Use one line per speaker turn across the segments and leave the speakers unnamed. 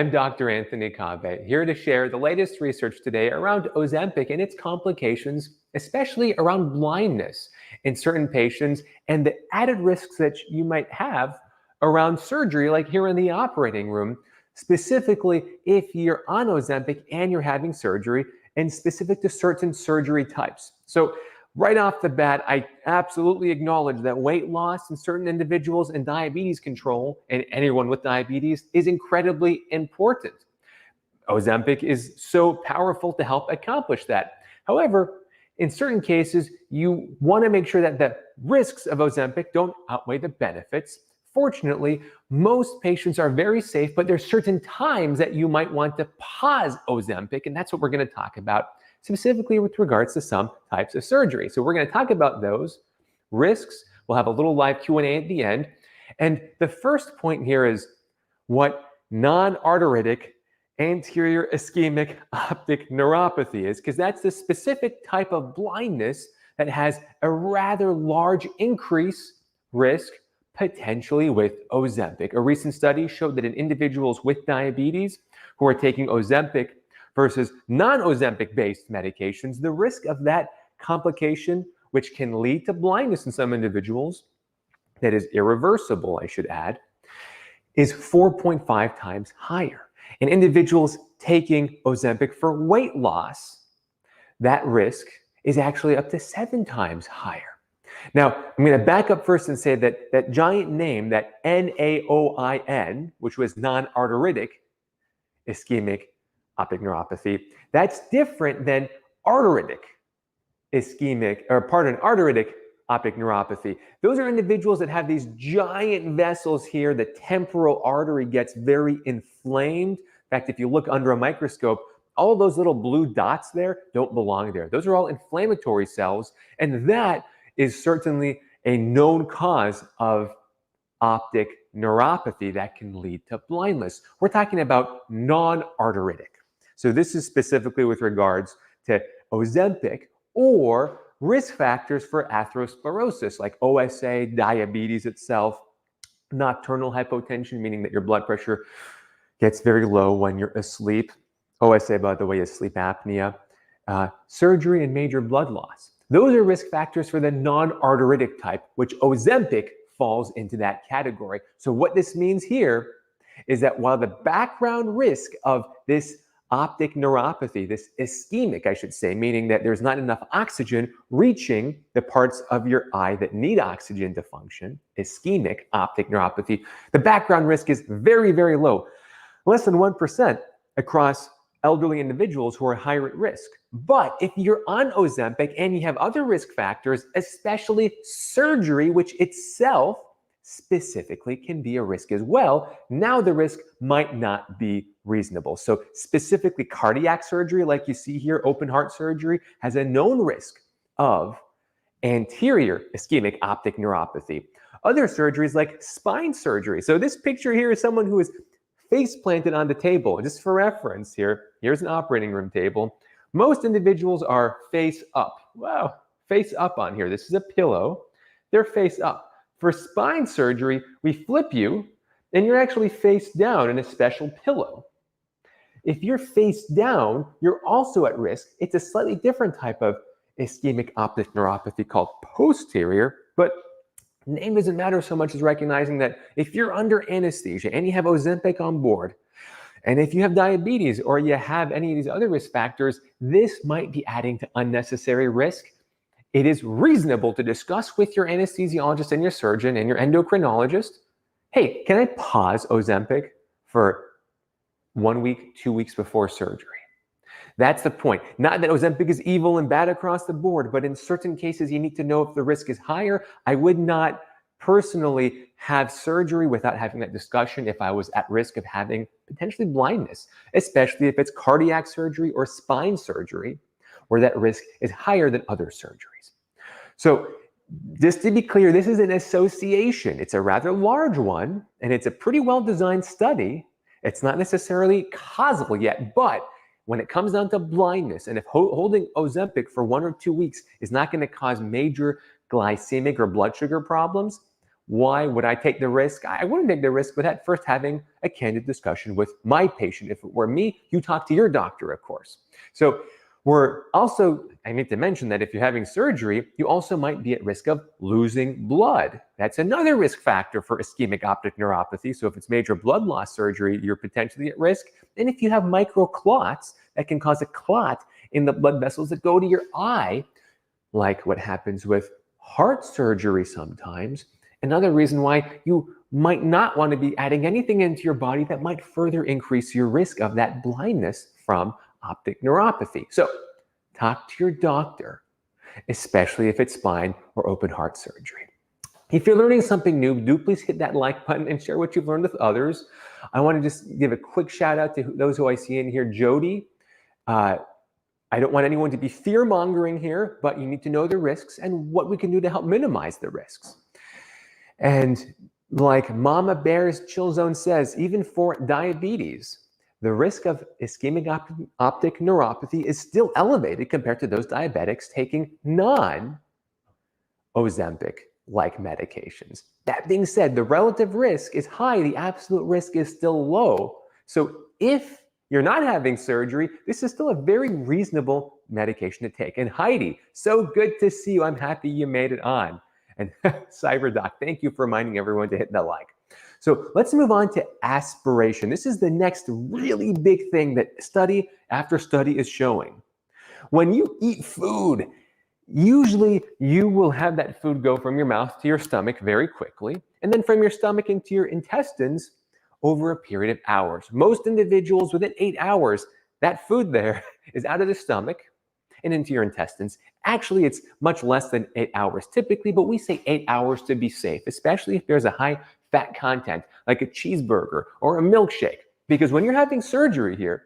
I'm Dr. Anthony Cave, here to share the latest research today around Ozempic and its complications, especially around blindness in certain patients and the added risks that you might have around surgery, like here in the operating room, specifically if you're on Ozempic and you're having surgery, and specific to certain surgery types. So right off the bat, I absolutely acknowledge that weight loss in certain individuals and diabetes control and anyone with diabetes is incredibly important. Ozempic is so powerful to help accomplish that. However, in certain cases, you want to make sure that the risks of Ozempic don't outweigh the benefits. Fortunately, most patients are very safe, but there's certain times that you might want to pause Ozempic, and that's what we're going to talk about specifically with regards to some types of surgery. So we're going to talk about those risks. We'll have a little live Q&A at the end. And the first point here is what non-arteritic anterior ischemic optic neuropathy is, because that's the specific type of blindness that has a rather large increase risk potentially with Ozempic. A recent study showed that in individuals with diabetes who are taking Ozempic versus non-Ozempic based medications, the risk of that complication, which can lead to blindness in some individuals, that is irreversible, I should add, is 4.5 times higher. In individuals taking Ozempic for weight loss, that risk is actually up to 7 times higher. Now, I'm going to back up first and say that that giant name, that NAOIN, which was non-arteritic ischemic optic neuropathy, that's different than arteritic arteritic optic neuropathy. Those are individuals that have these giant vessels here. The temporal artery gets very inflamed. In fact, if you look under a microscope, all those little blue dots there don't belong there. Those are all inflammatory cells, and that is certainly a known cause of optic neuropathy that can lead to blindness. We're talking about non-arteritic. So this is specifically with regards to Ozempic or risk factors for atherosclerosis like OSA, diabetes itself, nocturnal hypotension, meaning that your blood pressure gets very low when you're asleep. OSA, by the way, is sleep apnea, surgery, and major blood loss. Those are risk factors for the non-arteritic type, which Ozempic falls into that category. So what this means here is that while the background risk of this optic neuropathy, this ischemic, I should say, meaning that there's not enough oxygen reaching the parts of your eye that need oxygen to function, ischemic optic neuropathy, the background risk is very, very low, less than 1% across elderly individuals who are high at risk. But if you're on Ozempic and you have other risk factors, especially surgery, which itself specifically can be a risk as well, now the risk might not be reasonable. So specifically cardiac surgery, like you see here, open heart surgery, has a known risk of anterior ischemic optic neuropathy. Other surgeries like spine surgery. So this picture here is someone who is face planted on the table. Just for reference here, here's an operating room table. Most individuals are face up. Wow, face up on here. This is a pillow. They're face up. For spine surgery, we flip you and you're actually face down in a special pillow. If you're face down, you're also at risk. It's a slightly different type of ischemic optic neuropathy called posterior, but name doesn't matter so much as recognizing that if you're under anesthesia and you have Ozempic on board, and if you have diabetes or you have any of these other risk factors, this might be adding to unnecessary risk. It is reasonable to discuss with your anesthesiologist and your surgeon and your endocrinologist, hey, can I pause Ozempic for 1 week, 2 weeks before surgery? That's the point. Not that Ozempic is evil and bad across the board, but in certain cases, you need to know if the risk is higher. I would not personally have surgery without having that discussion if I was at risk of having potentially blindness, especially if it's cardiac surgery or spine surgery, where that risk is higher than other surgeries. So just to be clear, this is an association. It's a rather large one, and it's a pretty well-designed study. It's not necessarily causal yet, but when it comes down to blindness, and if holding Ozempic for 1 or 2 weeks is not going to cause major glycemic or blood sugar problems, Why would I take the risk? I wouldn't take the risk without first having a candid discussion with my patient. If it were me, you talk to your doctor, of course. So we're also, I need to mention that if you're having surgery, you also might be at risk of losing blood. That's another risk factor for ischemic optic neuropathy. So if it's major blood loss surgery, you're potentially at risk. And if you have microclots, that can cause a clot in the blood vessels that go to your eye, like what happens with heart surgery sometimes. Another reason why you might not want to be adding anything into your body that might further increase your risk of that blindness from optic neuropathy. So talk to your doctor, especially if it's spine or open heart surgery. If you're learning something new, do please hit that like button and share what you've learned with others. I want to just give a quick shout out to those who I see in here. Jody, I don't want anyone to be fear-mongering here, but you need to know the risks and what we can do to help minimize the risks. And like Mama Bear's Chill Zone says, even for diabetes, the risk of ischemic optic neuropathy is still elevated compared to those diabetics taking non-Ozempic-like medications. That being said, the relative risk is high, the absolute risk is still low. So if you're not having surgery, this is still a very reasonable medication to take. And Heidi, so good to see you. I'm happy you made it on. And CyberDoc, thank you for reminding everyone to hit that like. So let's move on to aspiration. This is the next really big thing that study after study is showing. When you eat food, usually you will have that food go from your mouth to your stomach very quickly, and then from your stomach into your intestines over a period of hours. Most individuals within 8 hours, that food there is out of the stomach and into your intestines. Actually, it's much less than 8 hours typically, but we say 8 hours to be safe, especially if there's a high fat content like a cheeseburger or a milkshake. Because when you're having surgery here,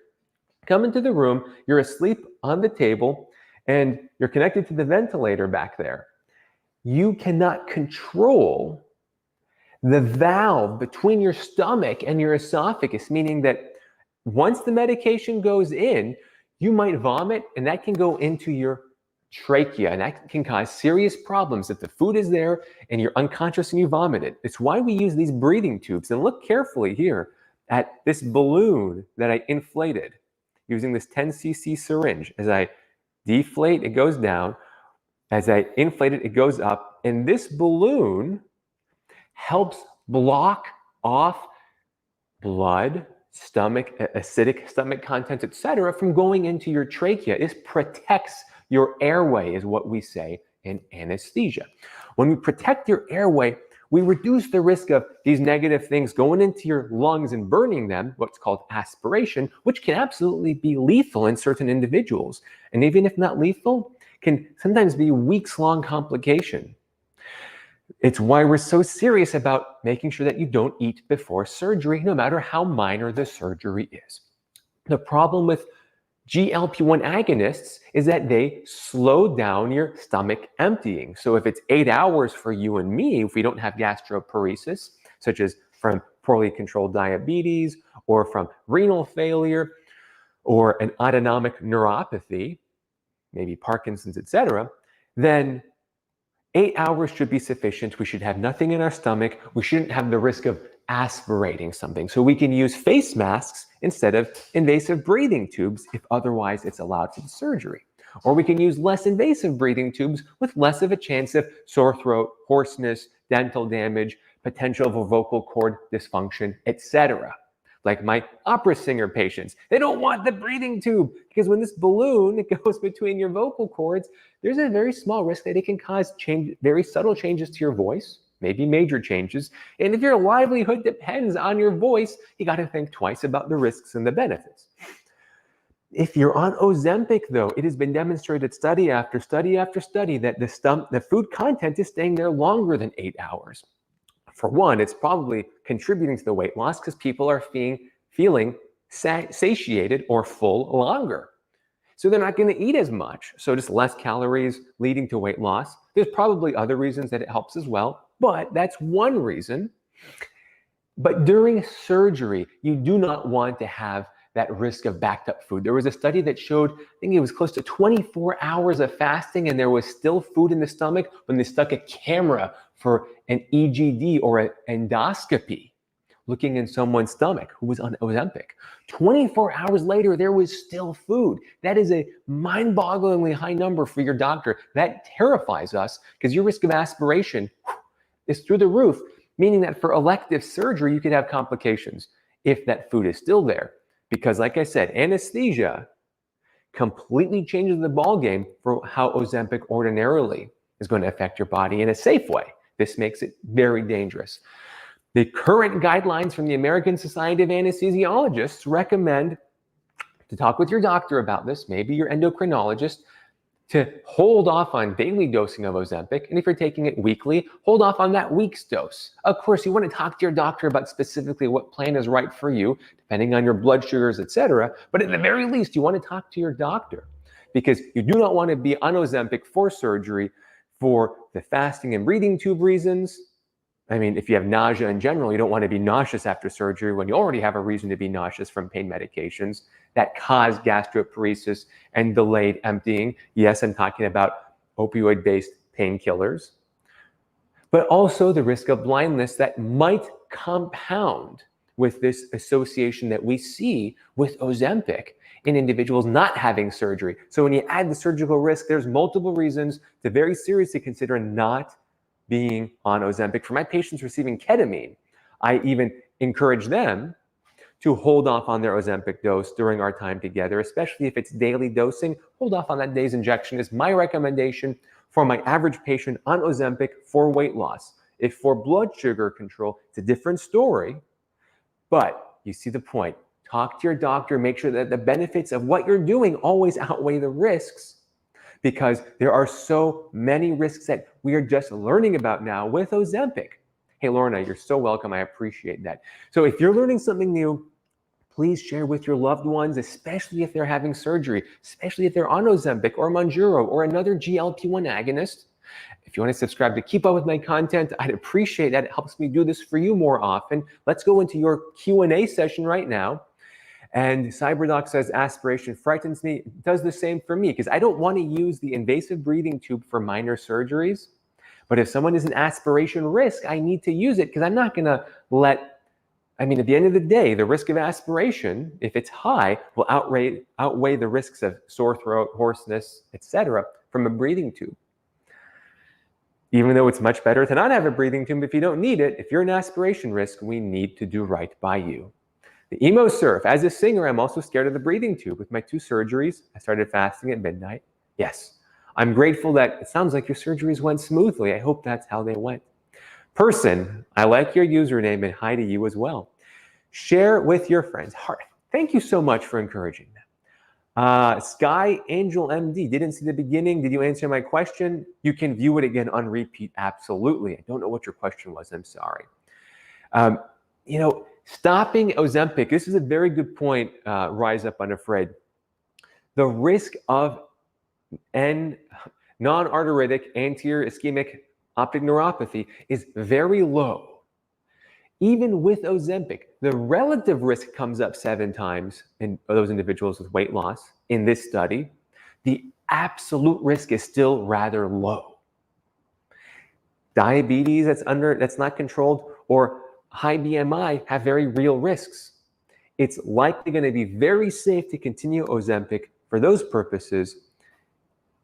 come into the room, you're asleep on the table, and you're connected to the ventilator back there. You cannot control the valve between your stomach and your esophagus, meaning that once the medication goes in, you might vomit, and that can go into your trachea, and that can cause serious problems if the food is there and you're unconscious and you vomit it. It's why we use these breathing tubes. And look carefully here at this balloon that I inflated using this 10 cc syringe. As I deflate, it goes down. As I inflate it, it goes up. And this balloon helps block off blood, stomach, acidic stomach contents, etc., from going into your trachea. It protects your airway, is what we say in anesthesia. When we protect your airway, we reduce the risk of these negative things going into your lungs and burning them, what's called aspiration, which can absolutely be lethal in certain individuals. And even if not lethal, can sometimes be weeks-long complication. It's why we're so serious about making sure that you don't eat before surgery, no matter how minor the surgery is. The problem with GLP-1 agonists is that they slow down your stomach emptying. So if it's 8 hours for you and me, if we don't have gastroparesis, such as from poorly controlled diabetes or from renal failure or an autonomic neuropathy, maybe Parkinson's, etc., then 8 hours should be sufficient. We should have nothing in our stomach. We shouldn't have the risk of aspirating something. So we can use face masks instead of invasive breathing tubes if otherwise it's allowed for the surgery. Or we can use less invasive breathing tubes with less of a chance of sore throat, hoarseness, dental damage, potential of a vocal cord dysfunction, etc. Like my opera singer patients, they don't want the breathing tube because when this balloon it goes between your vocal cords, there's a very small risk that it can cause very subtle changes to your voice, maybe major changes. And if your livelihood depends on your voice, you got to think twice about the risks and the benefits. If you're on Ozempic, though, it has been demonstrated study after study after study that the food content is staying there longer than 8 hours. For one, it's probably contributing to the weight loss because people are feeling satiated or full longer. So they're not going to eat as much. So just less calories leading to weight loss. There's probably other reasons that it helps as well, but that's one reason. But during surgery, you do not want to have that risk of backed up food. There was a study that showed, I think it was close to 24 hours of fasting and there was still food in the stomach when they stuck a camera for an EGD or an endoscopy, looking in someone's stomach who was on Ozempic. 24 hours later, there was still food. That is a mind-bogglingly high number for your doctor. That terrifies us because your risk of aspiration is through the roof, meaning that for elective surgery, you could have complications if that food is still there. Because like I said, anesthesia completely changes the ballgame for how Ozempic ordinarily is going to affect your body in a safe way. This makes it very dangerous. The current guidelines from the American Society of Anesthesiologists recommend to talk with your doctor about this, maybe your endocrinologist, to hold off on daily dosing of Ozempic. And if you're taking it weekly, hold off on that week's dose. Of course, you want to talk to your doctor about specifically what plan is right for you, depending on your blood sugars, etc. But at the very least, you want to talk to your doctor because you do not want to be on Ozempic for surgery for the fasting and breathing tube reasons. I mean, if you have nausea in general, you don't want to be nauseous after surgery when you already have a reason to be nauseous from pain medications that cause gastroparesis and delayed emptying. Yes, I'm talking about opioid-based painkillers, but also the risk of blindness that might compound with this association that we see with Ozempic in individuals not having surgery. So when you add the surgical risk, there's multiple reasons to very seriously consider not being on Ozempic. For my patients receiving ketamine, I even encourage them to hold off on their Ozempic dose during our time together, especially if it's daily dosing. Hold off on that day's injection is my recommendation for my average patient on Ozempic for weight loss. If for blood sugar control, it's a different story, but you see the point. Talk to your doctor, make sure that the benefits of what you're doing always outweigh the risks, because there are so many risks that we are just learning about now with Ozempic. Hey, Lorna, you're so welcome. I appreciate that. So if you're learning something new, please share with your loved ones, especially if they're having surgery, especially if they're on Ozempic or Mounjaro or another GLP-1 agonist. If you want to subscribe to keep up with my content, I'd appreciate that. It helps me do this for you more often. Let's go into your Q&A session right now. And CyberDoc says aspiration frightens me. It does the same for me because I don't want to use the invasive breathing tube for minor surgeries. But if someone is an aspiration risk, I need to use it because I'm not going to at the end of the day, the risk of aspiration, if it's high, will outweigh the risks of sore throat, hoarseness, etc. from a breathing tube. Even though it's much better to not have a breathing tube if you don't need it, if you're an aspiration risk, we need to do right by you. The emo surf. As a singer, I'm also scared of the breathing tube. With my 2 surgeries, I started fasting at midnight. Yes, I'm grateful that it sounds like your surgeries went smoothly. I hope that's how they went. Person, I like your username and hi to you as well. Share with your friends. Thank you so much for encouraging them. Sky Angel MD, didn't see the beginning. Did you answer my question? You can view it again on repeat. Absolutely. I don't know what your question was. I'm sorry. Stopping Ozempic, this is a very good point, Rise Up Unafraid. The risk of non-arteritic anterior ischemic optic neuropathy is very low. Even with Ozempic, the relative risk comes up 7 times in those individuals with weight loss in this study. The absolute risk is still rather low. Diabetes that's not controlled or high BMI have very real risks. It's likely going to be very safe to continue Ozempic for those purposes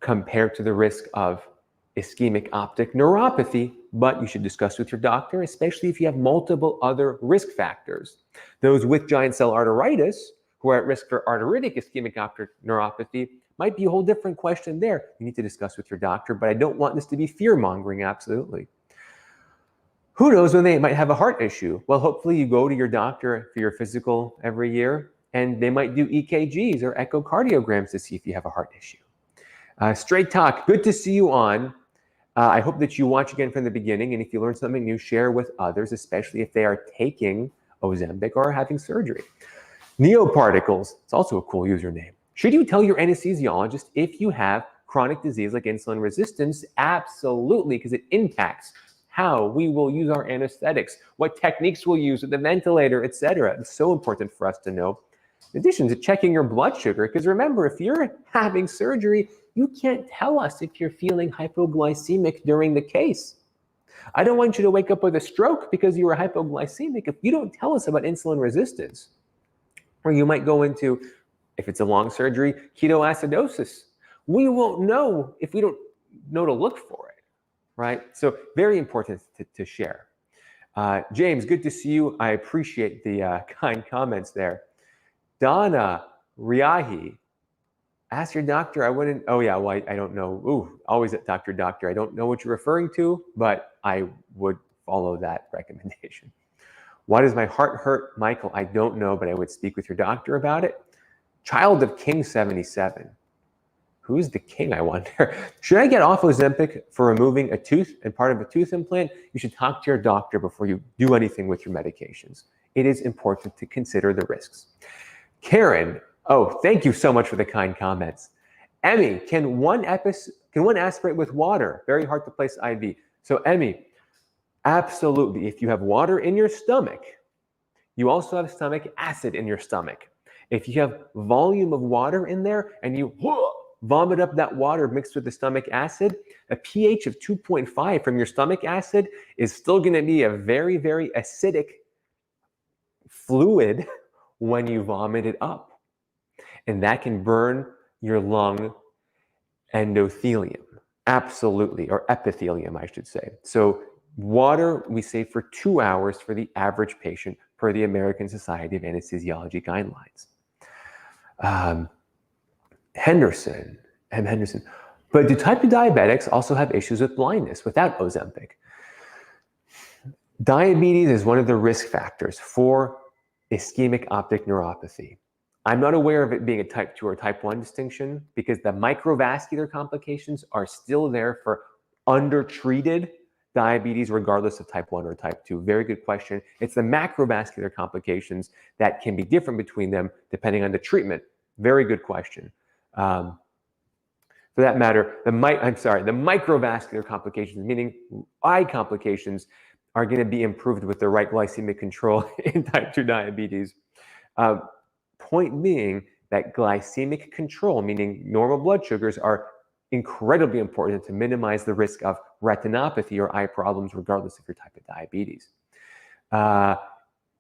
compared to the risk of ischemic optic neuropathy, but you should discuss with your doctor, especially if you have multiple other risk factors. Those with giant cell arteritis who are at risk for arteritic ischemic optic neuropathy might be a whole different question there. You need to discuss with your doctor, but I don't want this to be fear-mongering, absolutely. Who knows when they might have a heart issue? Well, hopefully you go to your doctor for your physical every year, and they might do EKGs or echocardiograms to see if you have a heart issue. Straight Talk, good to see you on. I hope that you watch again from the beginning, and if you learn something new, share with others, especially if they are taking Ozempic or having surgery. Neoparticles, it's also a cool username. Should you tell your anesthesiologist if you have chronic disease like insulin resistance? Absolutely, because it impacts how we will use our anesthetics, what techniques we'll use with the ventilator, etc. It's so important for us to know. In addition to checking your blood sugar, because remember, if you're having surgery, you can't tell us if you're feeling hypoglycemic during the case. I don't want you to wake up with a stroke because you were hypoglycemic if you don't tell us about insulin resistance. Or you might go into, if it's a long surgery, ketoacidosis. We won't know if we don't know to look for it, right? So very important to share. James, good to see you. I appreciate the kind comments there. Donna Riahi, ask your doctor. I wouldn't, oh yeah, well, I don't know. Ooh, always at doctor. I don't know what you're referring to, but I would follow that recommendation. Why does my heart hurt? Michael, I don't know, but I would speak with your doctor about it. Child of King 77. Who's the king, I wonder? Should I get off Ozempic for removing a tooth and part of a tooth implant? You should talk to your doctor before you do anything with your medications. It is important to consider the risks. Karen, oh, thank you so much for the kind comments. Emmy, can one aspirate with water? Very hard to place IV. So Emmy, absolutely. If you have water in your stomach, you also have stomach acid in your stomach. If you have volume of water in there and you vomit up that water mixed with the stomach acid, a pH of 2.5 from your stomach acid is still going to be a very, very acidic fluid when you vomit it up. And that can burn your lung endothelium, absolutely, or epithelium, I should say. So water, we say for 2 hours for the average patient per the American Society of Anesthesiology guidelines. Henderson, but do type 2 diabetics also have issues with blindness without Ozempic? Diabetes is one of the risk factors for ischemic optic neuropathy. I'm not aware of it being a type 2 or type 1 distinction because the microvascular complications are still there for undertreated diabetes regardless of type 1 or type 2. Very good question. It's the macrovascular complications that can be different between them depending on the treatment. Very good question. For that matter, the microvascular complications, meaning eye complications, are going to be improved with the right glycemic control in type 2 diabetes. Point being that glycemic control, meaning normal blood sugars, are incredibly important to minimize the risk of retinopathy or eye problems, regardless of your type of diabetes.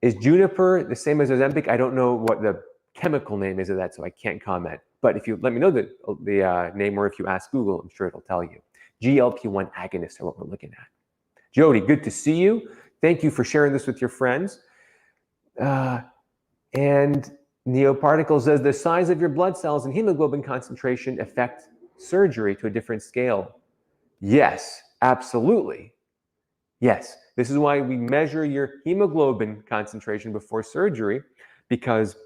Is juniper the same as Ozempic? I don't know what the chemical name is of that, so I can't comment. But if you let me know the name, or if you ask Google, I'm sure it'll tell you. GLP-1 agonists are what we're looking at. Jody, good to see you. Thank you for sharing this with your friends. And Neoparticle says the size of your blood cells and hemoglobin concentration affect surgery to a different scale. Yes, absolutely. Yes, this is why we measure your hemoglobin concentration before surgery, because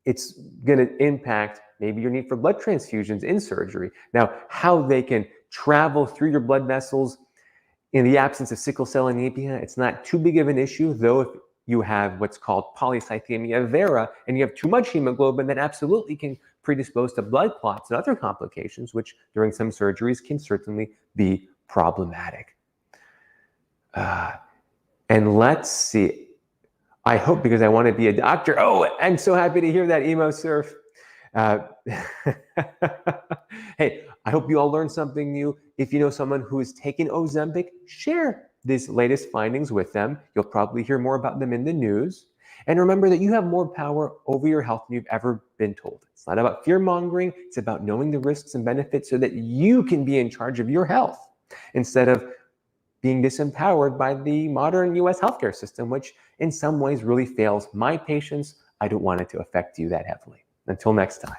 it's going to impact maybe your need for blood transfusions in surgery. Now, how they can travel through your blood vessels in the absence of sickle cell anemia, it's not too big of an issue, though if you have what's called polycythemia vera and you have too much hemoglobin, that absolutely can predispose to blood clots and other complications, which during some surgeries can certainly be problematic. And let's see. I hope, because I want to be a doctor. Oh, I'm so happy to hear that, Emo Surf. Hey, I hope you all learned something new. If you know someone who is taking Ozempic, share these latest findings with them. You'll probably hear more about them in the news. And remember that you have more power over your health than you've ever been told. It's not about fear-mongering. It's about knowing the risks and benefits so that you can be in charge of your health instead of being disempowered by the modern US healthcare system, which in some ways really fails my patients. I don't want it to affect you that heavily. Until next time.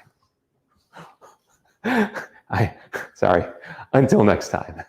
Until next time.